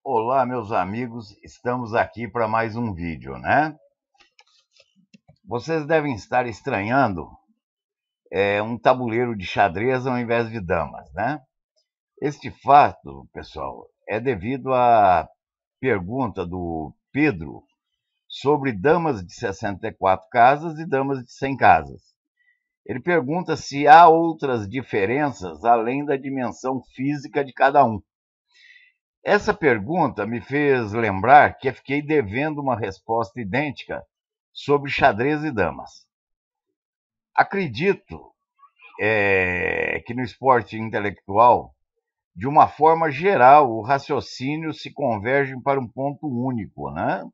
Olá, meus amigos, estamos aqui para mais um vídeo, né? Vocês devem estar estranhando um tabuleiro de xadrez ao invés de damas, né? Este fato, pessoal, é devido à pergunta do Pedro sobre damas de 64 casas e damas de 100 casas. Ele pergunta se há outras diferenças além da dimensão física de cada um. Essa pergunta me fez lembrar que eu fiquei devendo uma resposta idêntica sobre xadrez e damas. Acredito que no esporte intelectual, de uma forma geral, o raciocínio se converge para um ponto único, né?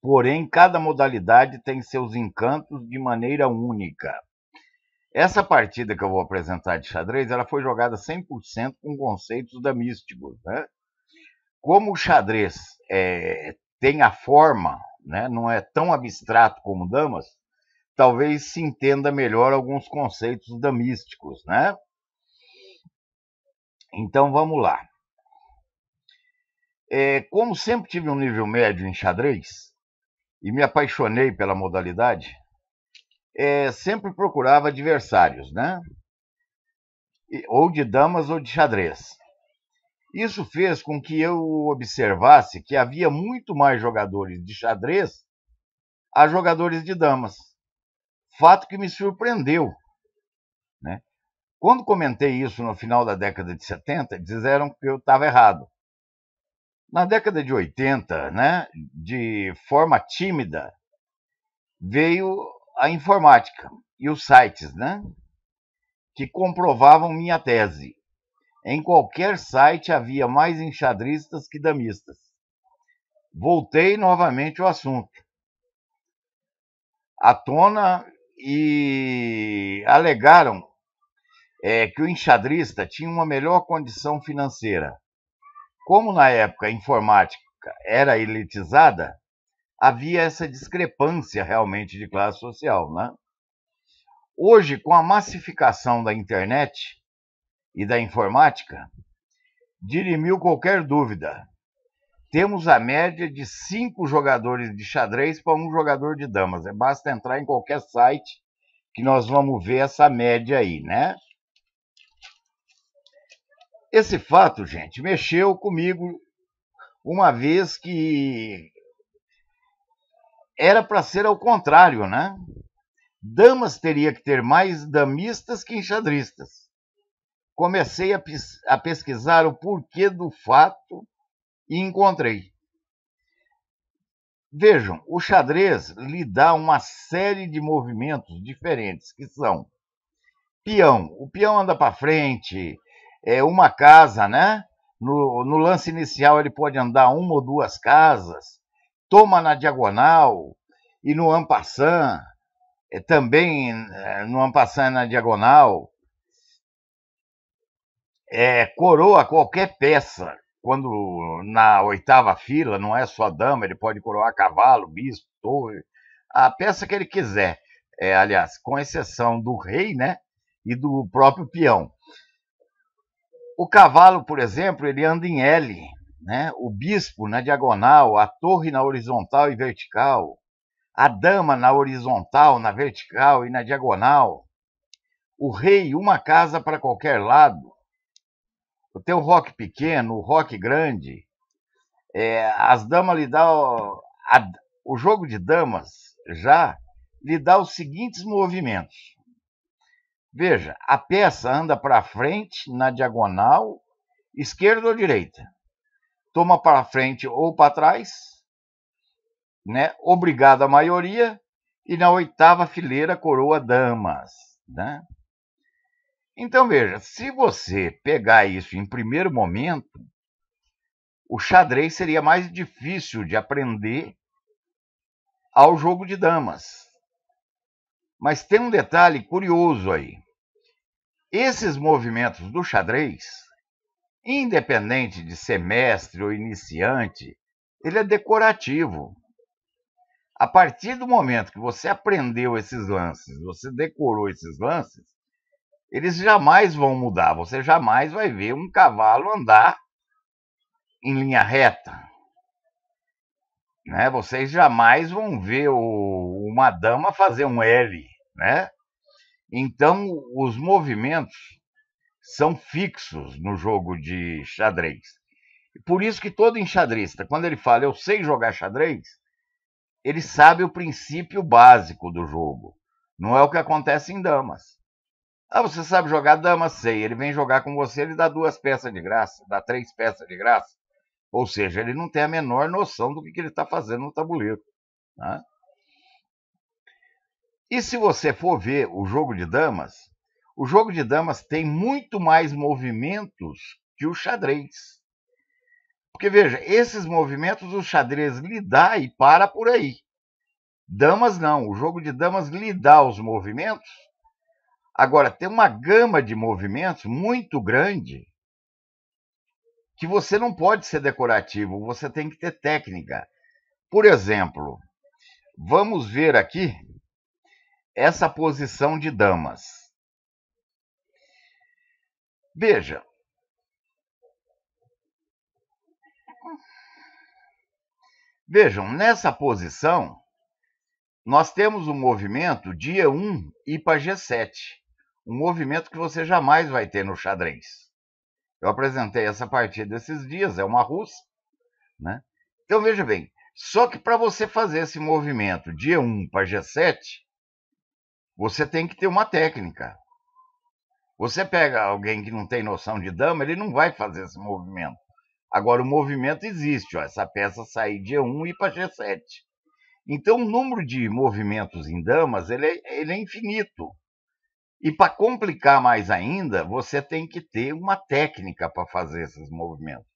Porém, cada modalidade tem seus encantos de maneira única. Essa partida que eu vou apresentar de xadrez, ela foi jogada 100% com conceitos damísticos, né? Como o xadrez tem a forma, né, não é tão abstrato como damas, talvez se entenda melhor alguns conceitos damísticos, né? Então vamos lá. Como sempre tive um nível médio em xadrez e me apaixonei pela modalidade, sempre procurava adversários, né? Ou de damas ou de xadrez. Isso fez com que eu observasse que havia muito mais jogadores de xadrez a jogadores de damas. Fato que me surpreendeu, né? Quando comentei isso no final da década de 70, disseram que eu estava errado. Na década de 80, né, de forma tímida, veio a informática e os sites, né, que comprovavam minha tese. Em qualquer site havia mais enxadristas que damistas. Voltei novamente ao assunto à tona e alegaram que o enxadrista tinha uma melhor condição financeira. Como na época a informática era elitizada, havia essa discrepância realmente de classe social, né? Hoje, com a massificação da internet e da informática, dirimiu qualquer dúvida. Temos a média de 5 jogadores de xadrez para um jogador de damas. Basta entrar em qualquer site que nós vamos ver essa média aí, né? Esse fato, gente, mexeu comigo uma vez que era para ser ao contrário, né? Damas teria que ter mais damistas que enxadristas. Comecei a pesquisar o porquê do fato e encontrei. Vejam, o xadrez lhe dá uma série de movimentos diferentes, que são peão. O peão anda para frente, uma casa, né? No lance inicial ele pode andar uma ou duas casas, toma na diagonal e no en passant, também no en passant na diagonal, coroa qualquer peça. Quando na oitava fila, não é só dama, ele pode coroar cavalo, bispo, torre, a peça que ele quiser. Aliás, com exceção do rei, né? E do próprio peão. O cavalo, por exemplo, ele anda em L, né? O bispo na diagonal, a torre na horizontal e vertical, a dama na horizontal, na vertical e na diagonal, o rei, uma casa para qualquer lado, tem o roque pequeno, o roque grande, as damas lhe dão... O jogo de damas já lhe dá os seguintes movimentos. Veja, a peça anda para frente, na diagonal, esquerda ou direita. Toma para frente ou para trás, né? Obrigado à maioria, e na oitava fileira coroa damas, né? Então, veja, se você pegar isso em primeiro momento, o xadrez seria mais difícil de aprender ao jogo de damas. Mas tem um detalhe curioso aí. Esses movimentos do xadrez, independente de ser mestre ou iniciante, ele é decorativo. A partir do momento que você aprendeu esses lances, você decorou esses lances, eles jamais vão mudar. Você jamais vai ver um cavalo andar em linha reta, né? Vocês jamais vão ver uma dama fazer um L, né? Então, os movimentos são fixos no jogo de xadrez. Por isso que todo enxadrista, quando ele fala eu sei jogar xadrez, ele sabe o princípio básico do jogo. Não é o que acontece em damas. Ah, você sabe jogar dama? Sei. Ele vem jogar com você, ele dá 2 peças de graça, dá 3 peças de graça. Ou seja, ele não tem a menor noção do que ele está fazendo no tabuleiro. Né? E se você for ver o jogo de damas tem muito mais movimentos que o xadrez. Porque, veja, esses movimentos o xadrez lhe dá e para por aí. Damas não, o jogo de damas lhe dá os movimentos. Agora, tem uma gama de movimentos muito grande que você não pode ser decorativo, você tem que ter técnica. Por exemplo, vamos ver aqui essa posição de damas. Veja. Vejam, nessa posição, nós temos um movimento de E1 e para G7. Um movimento que você jamais vai ter no xadrez. Eu apresentei essa partida esses dias, é uma russa. Né? Então, veja bem, só que para você fazer esse movimento de E1 para G7, você tem que ter uma técnica. Você pega alguém que não tem noção de dama, ele não vai fazer esse movimento. Agora, o movimento existe, ó, essa peça sair de E1 e ir para G7. Então, o número de movimentos em damas ele é infinito. E para complicar mais ainda, você tem que ter uma técnica para fazer esses movimentos.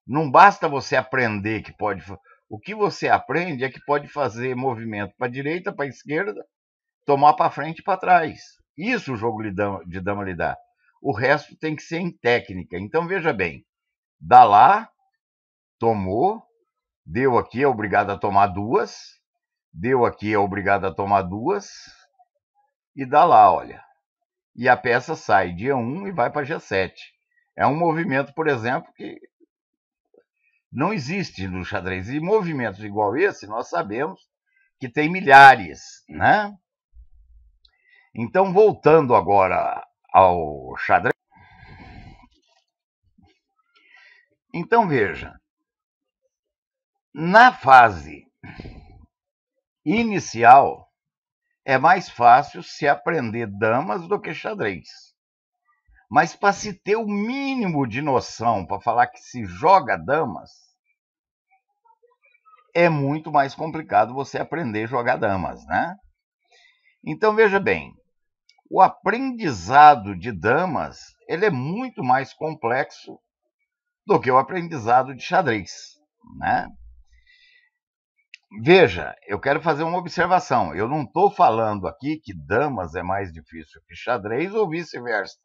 Não basta você aprender que pode... O que você aprende é que pode fazer movimento para a direita, para a esquerda, tomar para frente e para trás. Isso o jogo de dama lhe dá. O resto tem que ser em técnica. Então, veja bem, dá lá, tomou, deu aqui, é obrigado a tomar 2, deu aqui, é obrigado a tomar 2, e dá lá, olha. E a peça sai de E1 e vai para G7. É um movimento, por exemplo, que não existe no xadrez. E movimentos igual esse, nós sabemos que tem milhares, né? Então, voltando agora ao xadrez. Então, veja, na fase inicial, é mais fácil se aprender damas do que xadrez. Mas para se ter o mínimo de noção para falar que se joga damas, é muito mais complicado você aprender a jogar damas, né? Então, veja bem, o aprendizado de damas ele é muito mais complexo do que o aprendizado de xadrez, né? Veja, eu quero fazer uma observação. Eu não estou falando aqui que damas é mais difícil que xadrez ou vice-versa.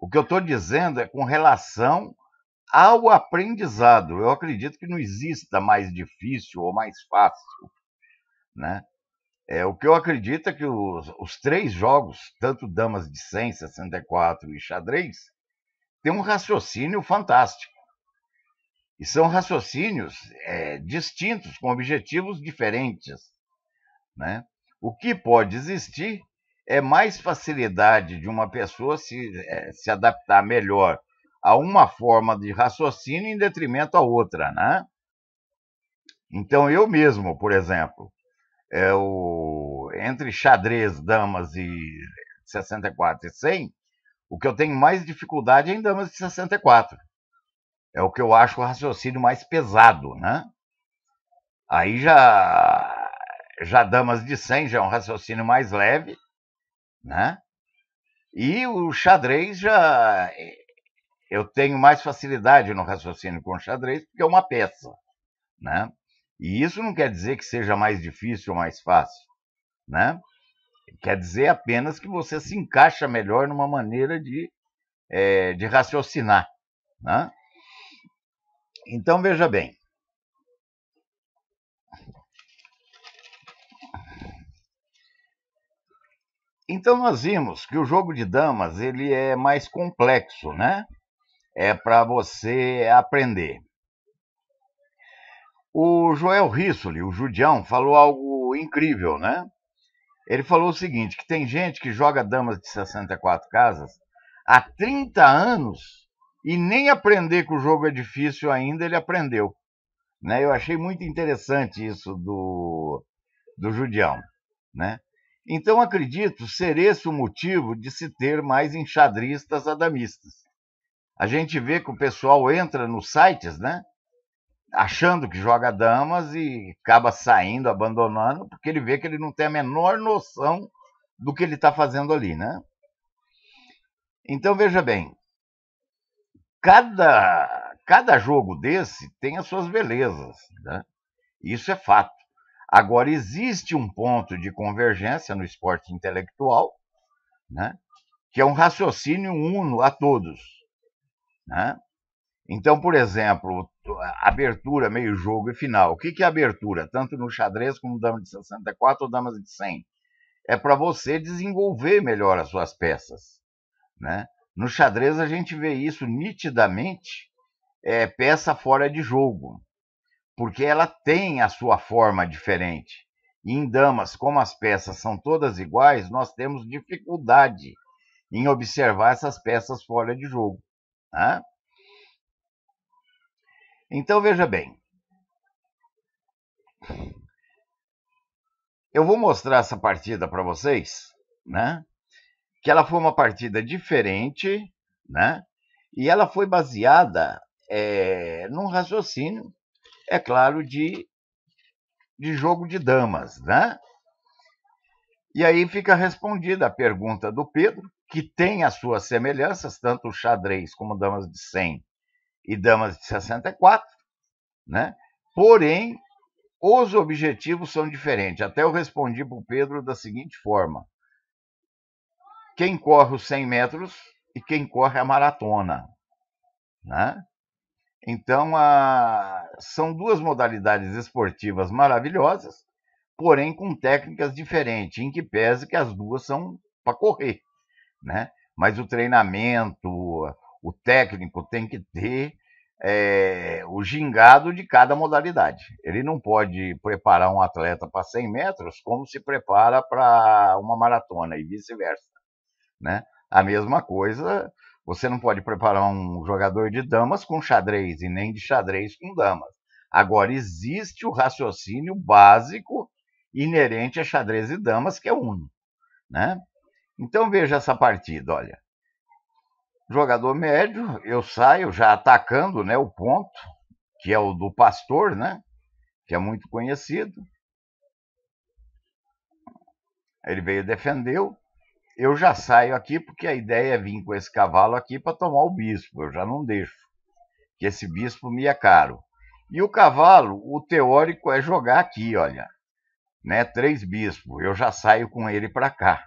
O que eu estou dizendo é com relação ao aprendizado. Eu acredito que não exista mais difícil ou mais fácil, né? O que eu acredito é que os 3 jogos, tanto damas de 100, 64 e xadrez, têm um raciocínio fantástico. E são raciocínios distintos, com objetivos diferentes. Né? O que pode existir é mais facilidade de uma pessoa se adaptar melhor a uma forma de raciocínio em detrimento à outra. Né? Então, eu mesmo, por exemplo, entre xadrez, damas e 64 e 100, o que eu tenho mais dificuldade é em damas de 64. É o que eu acho o raciocínio mais pesado, né? Aí já damas de 100 já é um raciocínio mais leve, né? E o xadrez eu tenho mais facilidade no raciocínio com o xadrez porque é uma peça, né? E isso não quer dizer que seja mais difícil ou mais fácil, né? Quer dizer apenas que você se encaixa melhor numa maneira de raciocinar, né? Então, veja bem. Então, nós vimos que o jogo de damas ele é mais complexo, né? é para você aprender. O Joel Rissoli, o Judião, falou algo incrível, né? Ele falou o seguinte, que tem gente que joga damas de 64 casas há 30 anos e nem aprender que o jogo é difícil ainda ele aprendeu. Né? Eu achei muito interessante isso do Judião. Né? Então, acredito ser esse o motivo de se ter mais enxadristas adamistas. A gente vê que o pessoal entra nos sites, né? Achando que joga damas e acaba saindo, abandonando, porque ele vê que ele não tem a menor noção do que ele está fazendo ali, né? Então, veja bem, cada jogo desse tem as suas belezas, né? Isso é fato. Agora, existe um ponto de convergência no esporte intelectual, né? Que é um raciocínio uno a todos, né? Então, por exemplo, abertura, meio jogo e final. O que é abertura? Tanto no xadrez como dama de 64 ou damas de 100. É para você desenvolver melhor as suas peças. Né? No xadrez a gente vê isso nitidamente, peça fora de jogo, porque ela tem a sua forma diferente. E em damas, como as peças são todas iguais, nós temos dificuldade em observar essas peças fora de jogo. Né? Então, veja bem. Eu vou mostrar essa partida para vocês, né? Que ela foi uma partida diferente, né? E ela foi baseada num raciocínio, é claro, de jogo de damas, né? E aí fica respondida a pergunta do Pedro, que tem as suas semelhanças, tanto o xadrez como damas de 100 e damas de 64, né? Porém, os objetivos são diferentes. Até eu respondi para o Pedro da seguinte forma: quem corre os 100 metros e quem corre a maratona. Né? Então, são duas modalidades esportivas maravilhosas, porém com técnicas diferentes, em que pese que as duas são para correr. Né? Mas o treinamento, o técnico tem que ter o gingado de cada modalidade. Ele não pode preparar um atleta para 100 metros como se prepara para uma maratona e vice-versa. Né? A mesma coisa, você não pode preparar um jogador de damas com xadrez e nem de xadrez com damas. Agora, existe o raciocínio básico inerente a xadrez e damas, que é uno. Né? Então, veja essa partida, olha. Jogador médio, eu saio já atacando, né, o ponto, que é o do Pastor, né, que é muito conhecido. Ele veio defendeu. Eu já saio aqui porque a ideia é vir com esse cavalo aqui para tomar o bispo. Eu já não deixo, que esse bispo me é caro. E o cavalo, o teórico é jogar aqui, olha, né, 3 bispos. Eu já saio com ele para cá.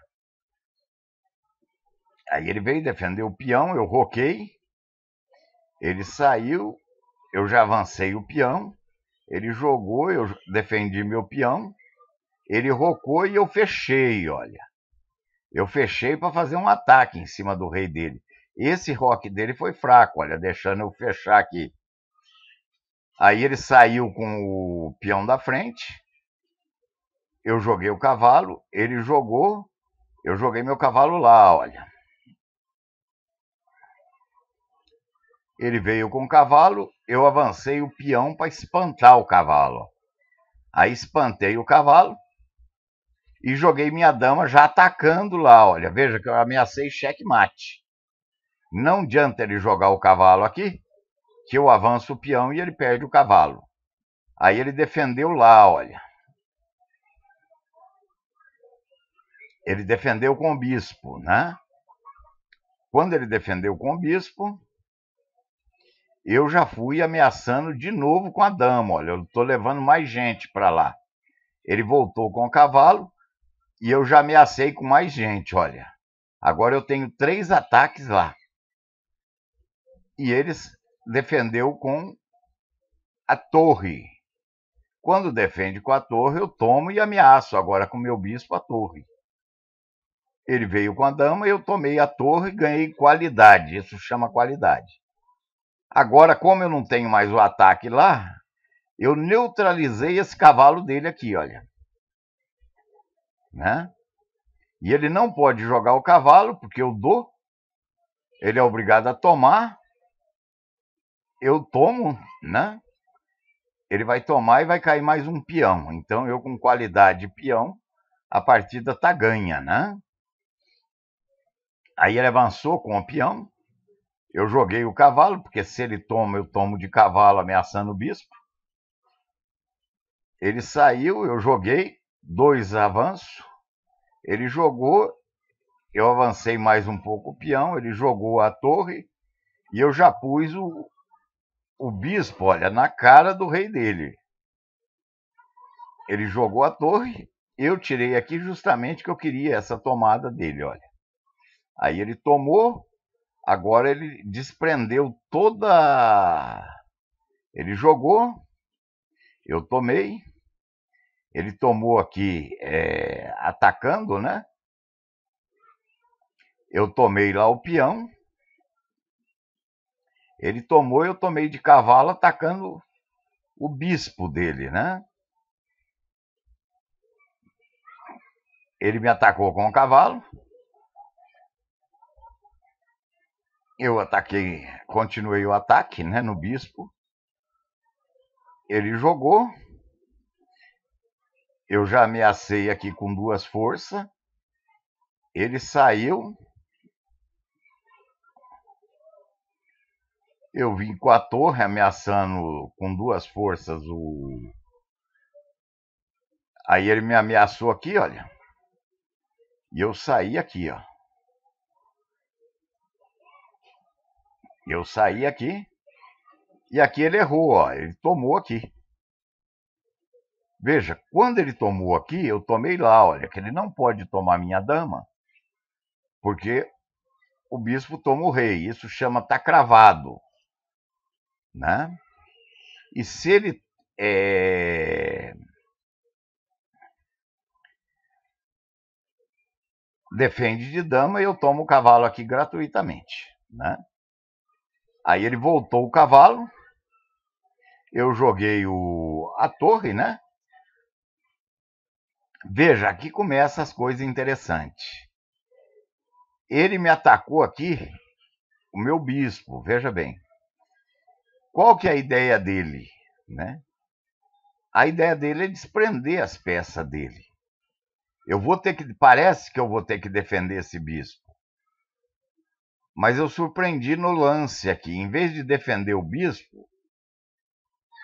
Aí ele veio defender o peão, eu roquei. Ele saiu, eu já avancei o peão. Ele jogou, eu defendi meu peão. Ele rocou e eu fechei, olha. Eu fechei para fazer um ataque em cima do rei dele. Esse roque dele foi fraco, olha, deixando eu fechar aqui. Aí ele saiu com o peão da frente. Eu joguei o cavalo, ele jogou, eu joguei meu cavalo lá, olha. Ele veio com o cavalo, eu avancei o peão para espantar o cavalo. Aí espantei o cavalo e joguei minha dama já atacando lá, olha. Veja que eu ameacei checkmate. Não adianta ele jogar o cavalo aqui, que eu avanço o peão e ele perde o cavalo. Aí ele defendeu lá, olha. Ele defendeu com o bispo, né? Quando ele defendeu com o bispo, eu já fui ameaçando de novo com a dama, olha, eu estou levando mais gente para lá. Ele voltou com o cavalo e eu já ameacei com mais gente, olha. Agora eu tenho 3 ataques lá. E eles defendeu com a torre. Quando defende com a torre, eu tomo e ameaço agora com o meu bispo a torre. Ele veio com a dama, eu tomei a torre e ganhei qualidade. Isso chama qualidade. Agora, como eu não tenho mais o ataque lá, eu neutralizei esse cavalo dele aqui, olha. Né? E ele não pode jogar o cavalo, porque eu dou. Ele é obrigado a tomar. Eu tomo, né? Ele vai tomar e vai cair mais um peão. Então, eu com qualidade de peão, a partida tá ganha, né? Aí ele avançou com o peão. Eu joguei o cavalo, porque se ele toma, eu tomo de cavalo ameaçando o bispo. Ele saiu, eu joguei 2 avanços. Ele jogou, eu avancei mais um pouco o peão, ele jogou a torre e eu já pus o bispo, olha, na cara do rei dele. Ele jogou a torre, eu tirei aqui justamente que eu queria essa tomada dele, olha. Aí ele tomou, agora ele desprendeu toda... Ele jogou, eu tomei, ele tomou aqui atacando, né? Eu tomei lá o peão, ele tomou, eu tomei de cavalo atacando o bispo dele, né? Ele me atacou com o cavalo, eu ataquei, continuei o ataque, né, no bispo. Ele jogou, eu já ameacei aqui com 2 forças, ele saiu, eu vim com a torre ameaçando com 2 forças o... Aí ele me ameaçou aqui, olha, e eu saí aqui, ó. Eu saí aqui, e aqui ele errou, ó, ele tomou aqui. Veja, quando ele tomou aqui, eu tomei lá, olha, que ele não pode tomar minha dama, porque o bispo toma o rei, isso chama tá cravado, né? E se ele defende de dama, eu tomo o cavalo aqui gratuitamente, né? Aí ele voltou o cavalo, eu joguei a torre, né? Veja, aqui começam as coisas interessantes. Ele me atacou aqui, o meu bispo, veja bem. Qual que é a ideia dele, né? A ideia dele é desprender as peças dele. Parece que eu vou ter que defender esse bispo. Mas eu surpreendi no lance aqui. Em vez de defender o bispo,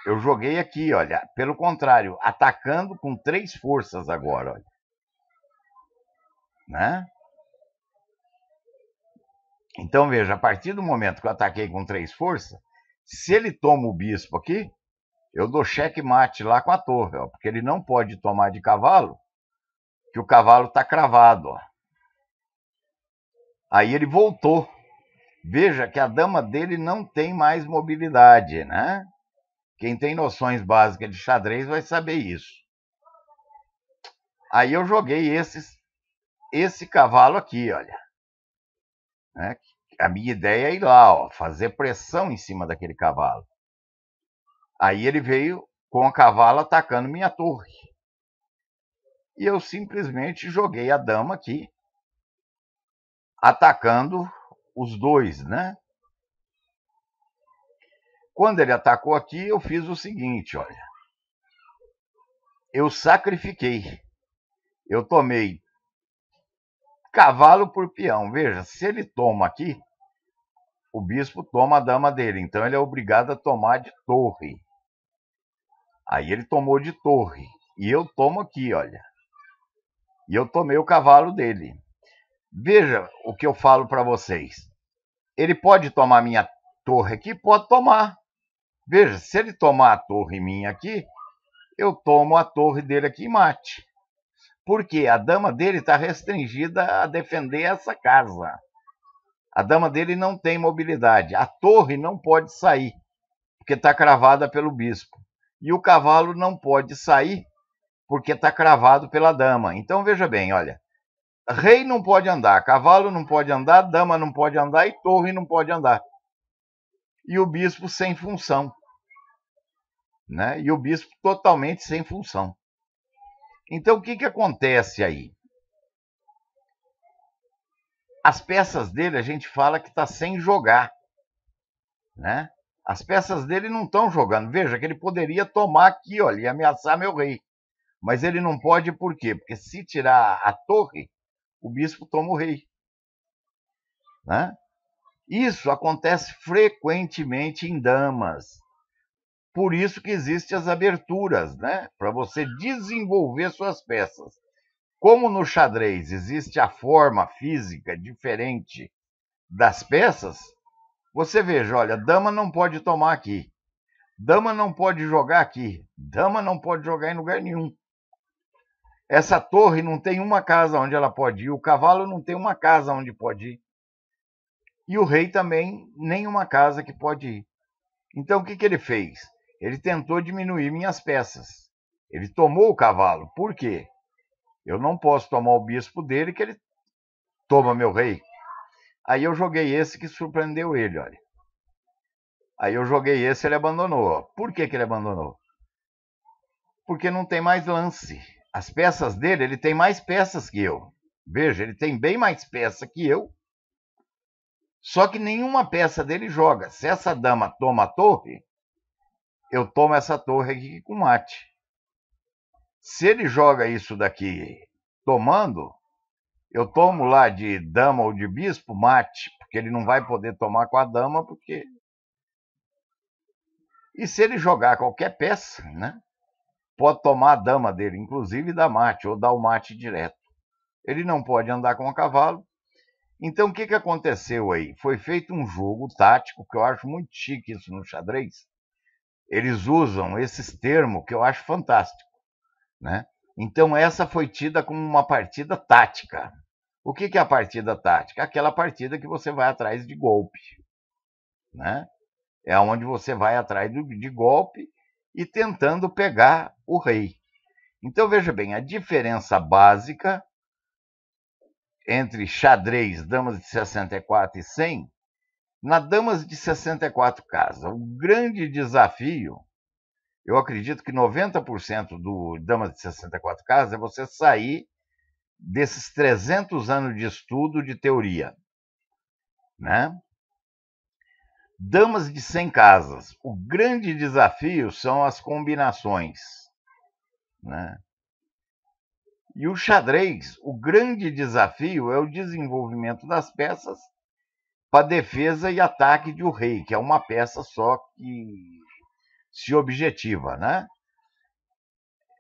eu joguei aqui, olha. Pelo contrário, atacando com 3 forças agora, olha. Né? Então, veja, a partir do momento que eu ataquei com 3 forças, se ele toma o bispo aqui, eu dou checkmate lá com a torre, ó, porque ele não pode tomar de cavalo, que o cavalo está cravado, ó. Aí ele voltou. Veja que a dama dele não tem mais mobilidade, né? Quem tem noções básicas de xadrez vai saber isso. Aí eu joguei esse cavalo aqui, olha. Né? A minha ideia é ir lá, ó, fazer pressão em cima daquele cavalo. Aí ele veio com o cavalo atacando minha torre. E eu simplesmente joguei a dama aqui, atacando os 2, né? Quando ele atacou aqui, eu fiz o seguinte, olha. Eu sacrifiquei. Eu tomei cavalo por peão. Veja, se ele toma aqui, o bispo toma a dama dele. Então ele é obrigado a tomar de torre. Aí ele tomou de torre. E eu tomo aqui, olha. E eu tomei o cavalo dele. Veja o que eu falo para vocês. Ele pode tomar minha torre aqui? Pode tomar. Veja, se ele tomar a torre minha aqui, eu tomo a torre dele aqui e mate. Porque a dama dele está restringida a defender essa casa. A dama dele não tem mobilidade. A torre não pode sair, porque está cravada pelo bispo. E o cavalo não pode sair, porque está cravado pela dama. Então, veja bem, olha. Rei não pode andar, cavalo não pode andar, dama não pode andar e torre não pode andar. e o bispo sem função, né? E o bispo totalmente sem função. Então, o que acontece aí? As peças dele, a gente fala que está sem jogar, né? As peças dele não estão jogando. Veja que ele poderia tomar aqui, olha, e ameaçar meu rei. Mas ele não pode por quê? Porque se tirar a torre, o bispo toma o rei, né? Isso acontece frequentemente em damas. Por isso que existem as aberturas, né? Para você desenvolver suas peças. Como no xadrez existe a forma física diferente das peças, você veja, olha, dama não pode tomar aqui, dama não pode jogar aqui, dama não pode jogar em lugar nenhum. Essa torre não tem uma casa onde ela pode ir, o cavalo não tem uma casa onde pode ir. E o rei também, nenhuma casa que pode ir. Então, o que ele fez? Ele tentou diminuir minhas peças. Ele tomou o cavalo. Por quê? Eu não posso tomar o bispo dele, que ele toma meu rei. Aí eu joguei esse que surpreendeu ele, olha. Aí eu joguei esse, ele abandonou. Por que ele abandonou? Porque não tem mais lance. As peças dele, ele tem mais peças que eu. Veja, ele tem bem mais peça que eu. Só que nenhuma peça dele joga. Se essa dama toma a torre, eu tomo essa torre aqui com mate. Se ele joga isso daqui tomando, eu tomo lá de dama ou de bispo mate, porque ele não vai poder tomar com a dama, porque... E se ele jogar qualquer peça, né, pode tomar a dama dele, inclusive dar mate, ou dar o mate direto. Ele não pode andar com o cavalo. Então, o que aconteceu aí? Foi feito um jogo tático, que eu acho muito chique isso no xadrez. Eles usam esses termos que eu acho fantástico, né? Então, essa foi tida como uma partida tática. O que é a partida tática? Aquela partida que você vai atrás de golpe, né? É onde você vai atrás de golpe e tentando pegar o rei. Então, veja bem, a diferença básica entre xadrez, damas de 64 e 100, na damas de 64 casas, o grande desafio, eu acredito que 90% do damas de 64 casas é você sair desses 300 anos de estudo de teoria, né? Damas de 100 casas, o grande desafio são as combinações, né? E o xadrez, o grande desafio é o desenvolvimento das peças para defesa e ataque de o rei, que é uma peça só que se objetiva, né?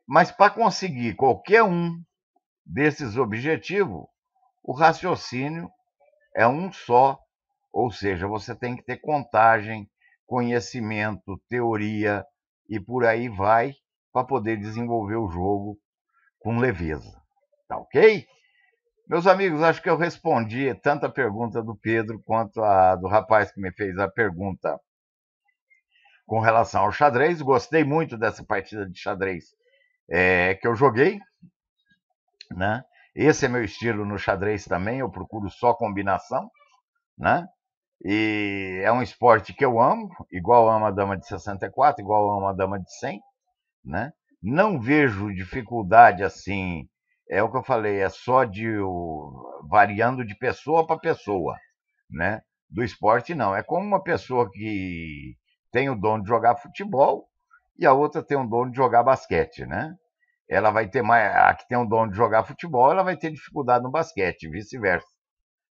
Mas para conseguir qualquer um desses objetivos, o raciocínio é um só, ou seja, você tem que ter contagem, conhecimento, teoria e por aí vai para poder desenvolver o jogo com leveza. Tá ok? Meus amigos, acho que eu respondi tanto a pergunta do Pedro quanto a do rapaz que me fez a pergunta com relação ao xadrez. Gostei muito dessa partida de xadrez que eu joguei, né? Esse é meu estilo no xadrez também, eu procuro só combinação, né? E é um esporte que eu amo, igual amo a dama de 64, igual amo a dama de 100, né? Não vejo dificuldade assim, é o que eu falei, é só variando de pessoa para pessoa, né? Do esporte não, é como uma pessoa que tem o dom de jogar futebol e a outra tem o dom de jogar basquete, né? Ela vai ter mais, a que tem o dom de jogar futebol, ela vai ter dificuldade no basquete, vice-versa,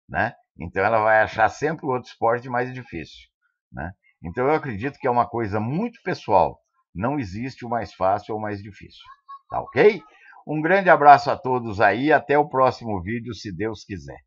né? Então ela vai achar sempre o outro esporte mais difícil, né? Então eu acredito que é uma coisa muito pessoal. Não existe o mais fácil ou o mais difícil. Tá ok? Um grande abraço a todos aí. Até o próximo vídeo, se Deus quiser.